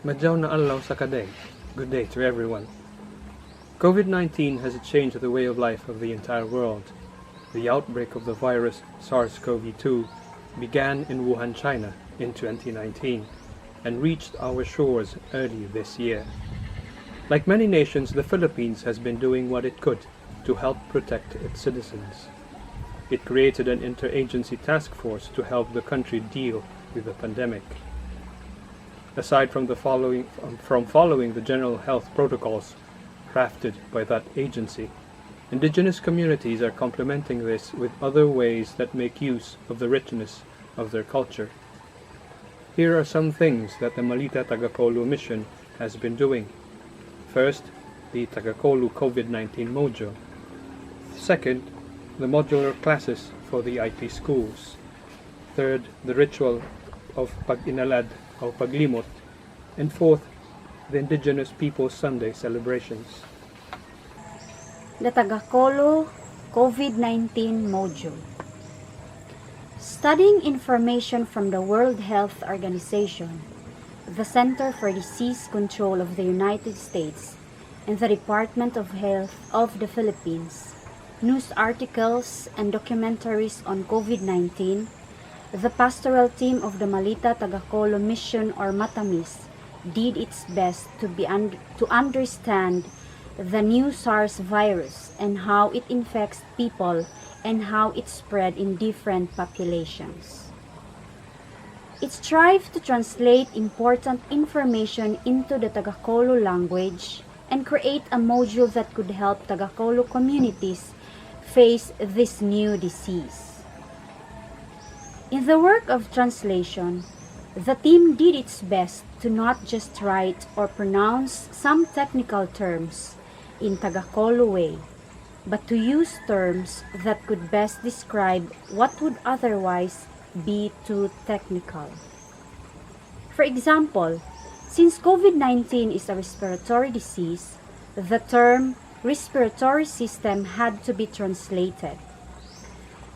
Madyaw na alaw sa kaday. Good day to everyone. COVID-19 has changed the way of life of the entire world. The outbreak of the virus SARS-CoV-2 began in Wuhan, China in 2019 and reached our shores early this year. Like many nations, the Philippines has been doing what it could to help protect its citizens. It created an interagency task force to help the country deal with the pandemic. Aside from following the general health protocols crafted by that agency, Indigenous communities are complementing this with other ways that make use of the richness of their culture. Here are some things that the Malita Tagakolu mission has been doing. First, the Tagakolu COVID-19 Mojo. Second, the modular classes for the IP schools. Third, the ritual of Pag-inalad or Paglimot. And fourth, the Indigenous Peoples Sunday celebrations. The Tagakolu COVID-19 Mojo. Studying information from the World Health Organization, the Center for Disease Control of the United States, and the Department of Health of the Philippines, news articles and documentaries on COVID-19, the pastoral team of the Malita Tagakolu Mission or Matamis did its best to understand the new SARS virus and how it infects people and how it spread in different populations. It strived to translate important information into the Tagakolu language and create a module that could help Tagakolu communities face this new disease. In the work of translation, the team did its best to not just write or pronounce some technical terms in Tagakolu way, but to use terms that could best describe what would otherwise be too technical. For example, since COVID-19 is a respiratory disease, the term respiratory system had to be translated.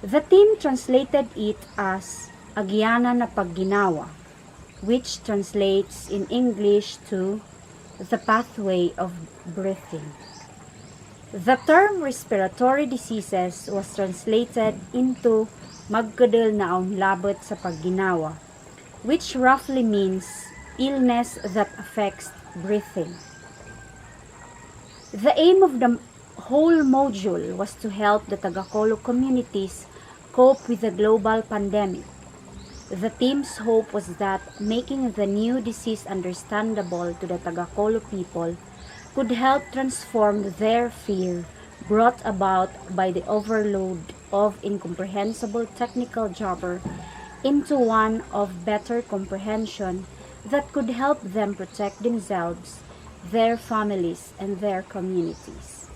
The team translated it as Agyana na Pagginawa, which translates in English to the pathway of breathing. The term respiratory diseases was translated into Magkadal na ang labot sa pagginawa, which roughly means illness that affects breathing. The aim of the whole module was to help the Tagakolu communities cope with the global pandemic. The team's hope was that making the new disease understandable to the Tagakolu people could help transform their fear brought about by the overload of incomprehensible technical jargon into one of better comprehension that could help them protect themselves, their families, and their communities.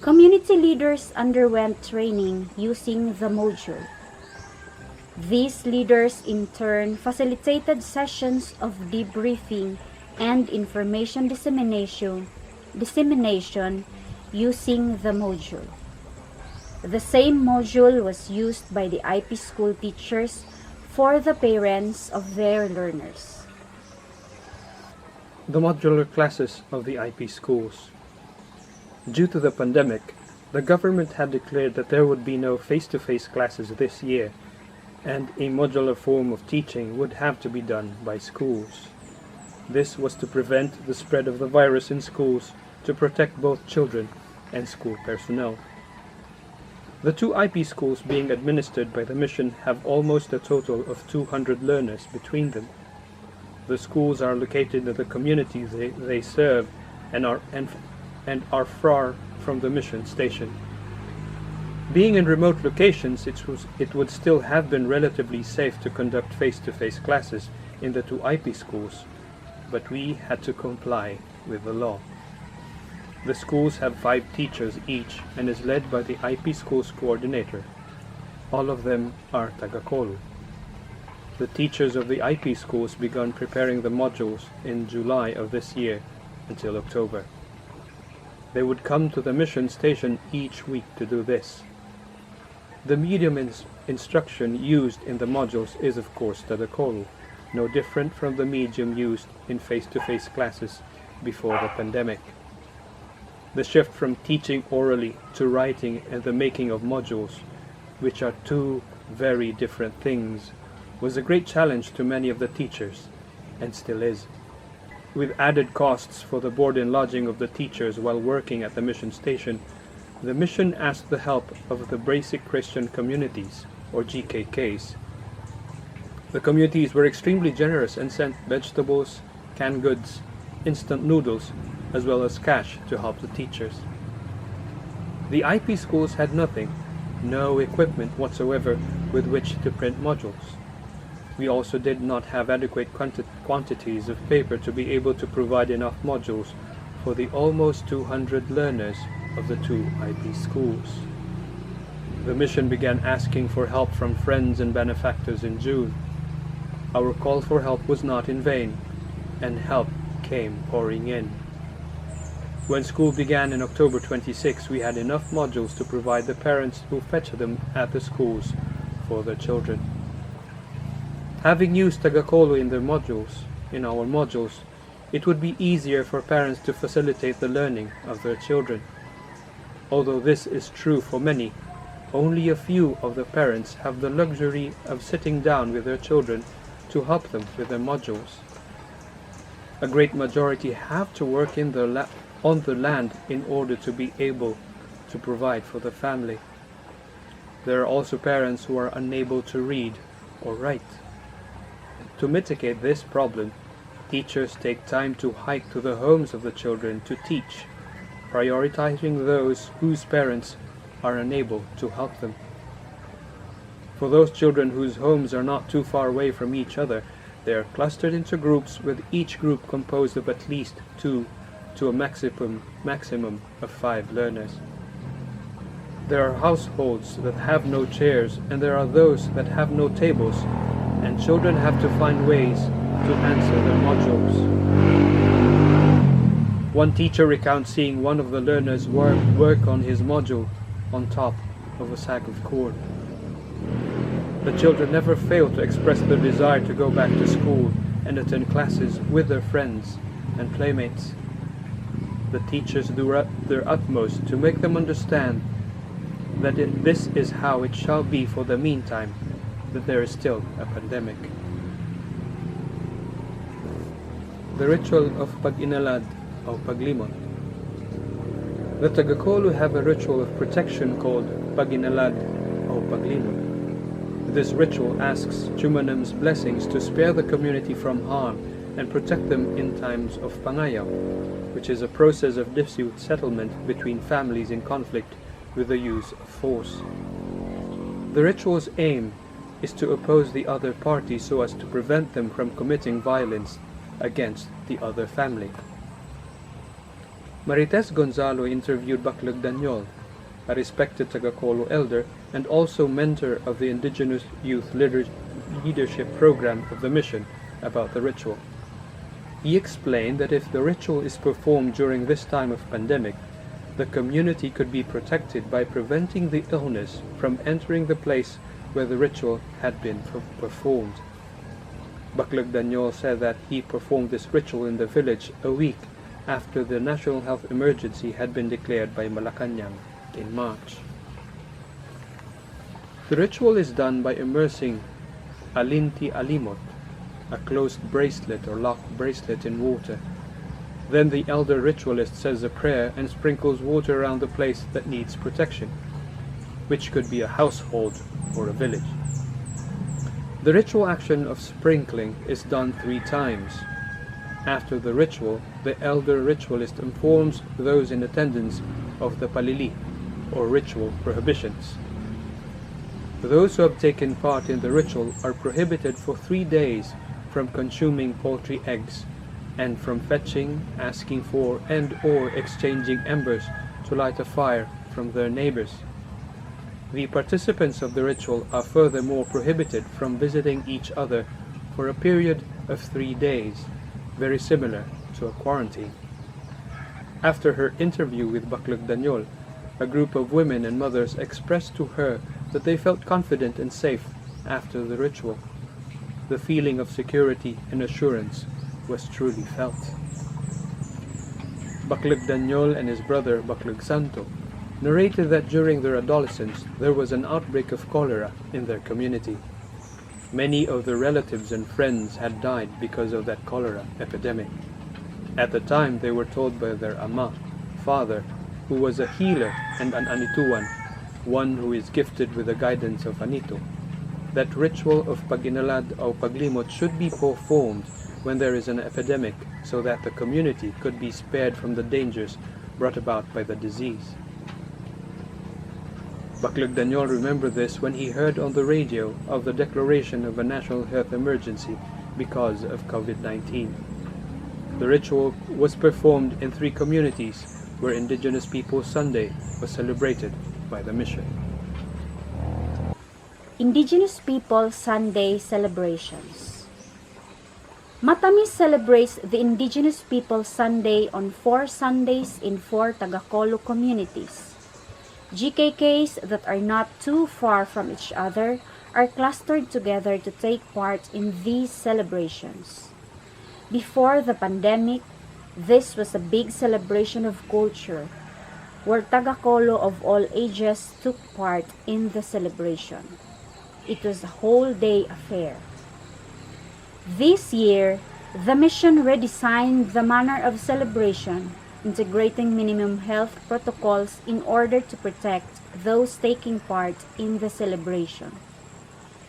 Community leaders underwent training using the module. These leaders in turn facilitated sessions of debriefing and information dissemination using the module. The same module was used by the IP school teachers for the parents of their learners. The modular classes of the IP schools. Due to the pandemic, the government had declared that there would be no face-to-face classes this year, and a modular form of teaching would have to be done by schools. This was to prevent the spread of the virus in schools to protect both children and school personnel. The two IP schools being administered by the mission have almost a total of 200 learners between them. The schools are located in the communities they serve and are far from the mission station. Being in remote locations, it would still have been relatively safe to conduct face-to-face classes in the two IP schools, but we had to comply with the law. The schools have 5 teachers each and is led by the IP schools coordinator. All of them are Tagakolu. The teachers of the IP schools began preparing the modules in July of this year until October. They would come to the mission station each week to do this. The medium instruction used in the modules is of course Tagakolu, no different from the medium used in face-to-face classes before the pandemic. The shift from teaching orally to writing and the making of modules, which are two very different things, was a great challenge to many of the teachers, and still is. With added costs for the board and lodging of the teachers while working at the mission station, the mission asked the help of the Basic Christian Communities, or GKKs. The communities were extremely generous and sent vegetables, canned goods, instant noodles, as well as cash to help the teachers. The IP schools had nothing, no equipment whatsoever with which to print modules. We also did not have adequate quantities of paper to be able to provide enough modules for the almost 200 learners of the two IP schools. The mission began asking for help from friends and benefactors in June. Our call for help was not in vain, and help came pouring in. When school began in October 26, we had enough modules to provide the parents who fetch them at the schools for their children. Having used Tagakolu in our modules, it would be easier for parents to facilitate the learning of their children. Although this is true for many, only a few of the parents have the luxury of sitting down with their children to help them with their modules. A great majority have to work on the land in order to be able to provide for the family. There are also parents who are unable to read or write. To mitigate this problem, teachers take time to hike to the homes of the children to teach, prioritizing those whose parents are unable to help them. For those children whose homes are not too far away from each other, they are clustered into groups, with each group composed of at least 2 to a maximum of 5 learners. There are households that have no chairs, and there are those that have no tables, and children have to find ways to answer their modules. One teacher recounts seeing one of the learners work on his module on top of a sack of corn. The children never fail to express their desire to go back to school and attend classes with their friends and playmates. The teachers do their utmost to make them understand that this is how it shall be for the meantime, that there is still a pandemic. The ritual of pag-inalad or paglimot. The Tagakolu have a ritual of protection called pag-inalad or paglimot. This ritual asks Chumanam's blessings to spare the community from harm and protect them in times of pangayaw, which is a process of dispute settlement between families in conflict with the use of force. The ritual's aim is to oppose the other party so as to prevent them from committing violence against the other family. Marites Gonzalo interviewed Baclag Daniol, a respected Tagakolu elder and also mentor of the Indigenous Youth Leadership Program of the mission, about the ritual. He explained that if the ritual is performed during this time of pandemic, the community could be protected by preventing the illness from entering the place where the ritual had been performed. Baclag Daniol said that he performed this ritual in the village a week after the national health emergency had been declared by Malacanang in March. The ritual is done by immersing alinti alimot, a closed bracelet or locked bracelet, in water. Then the elder ritualist says a prayer and sprinkles water around the place that needs protection, which could be a household or a village. The ritual action of sprinkling is done 3 times. After the ritual, the elder ritualist informs those in attendance of the palili, or ritual prohibitions. Those who have taken part in the ritual are prohibited for 3 days from consuming poultry eggs, and from fetching, asking for, and or exchanging embers to light a fire from their neighbors. The participants of the ritual are furthermore prohibited from visiting each other for a period of 3 days, very similar to a quarantine. After her interview with Baclag Daniol, a group of women and mothers expressed to her that they felt confident and safe after the ritual. the feeling of security and assurance was truly felt. Baklug Danyol and his brother Baklug Santo narrated that during their adolescence there was an outbreak of cholera in their community. Many of their relatives and friends had died because of that cholera epidemic. At the time, they were told by their ama, father, who was a healer and an anituan, one who is gifted with the guidance of anito, that ritual of paginalad o paglimot should be performed when there is an epidemic so that the community could be spared from the dangers brought about by the disease. Baklug Danyol remembered this when he heard on the radio of the declaration of a national health emergency because of COVID-19. The ritual was performed in 3 communities where Indigenous Peoples Sunday was celebrated by the mission. Indigenous People Sunday Celebrations. Matamis celebrates the Indigenous People Sunday on 4 Sundays in 4 Tagakolu communities. GKKs that are not too far from each other are clustered together to take part in these celebrations. Before the pandemic, this was a big celebration of culture, where Tagakolu of all ages took part in the celebration. It was a whole-day affair. This year, the mission redesigned the manner of celebration, integrating minimum health protocols in order to protect those taking part in the celebration.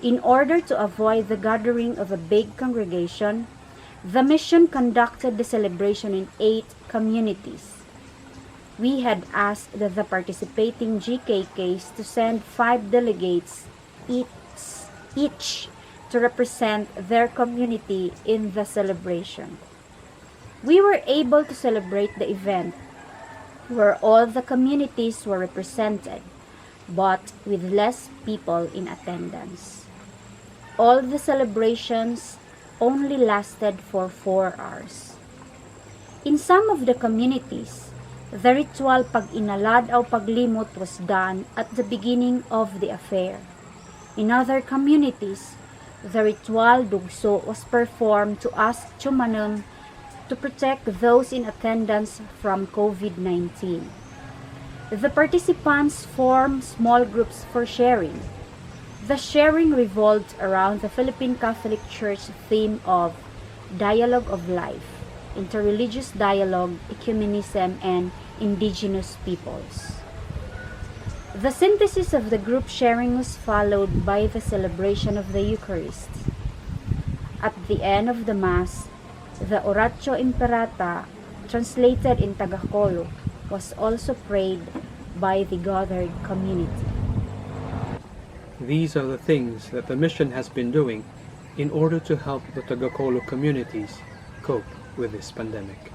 In order to avoid the gathering of a big congregation, the mission conducted the celebration in 8 communities. We had asked the participating GKKs to send 5 delegates each to represent their community in the celebration. We were able to celebrate the event where all the communities were represented, but with less people in attendance. All the celebrations only lasted for 4 hours. In some of the communities, the ritual pag-inalad o paglimot was done at the beginning of the affair. In other communities, the ritual dugso was performed to ask Chumanum to protect those in attendance from COVID-19. The participants formed small groups for sharing. The sharing revolved around the Philippine Catholic Church theme of Dialogue of Life, Interreligious Dialogue, Ecumenism, and Indigenous Peoples. The synthesis of the group sharing was followed by the celebration of the Eucharist. At the end of the Mass, the Oratio Imperata, translated in Tagakolu, was also prayed by the gathered community. These are the things that the mission has been doing in order to help the Tagakolu communities cope with this pandemic.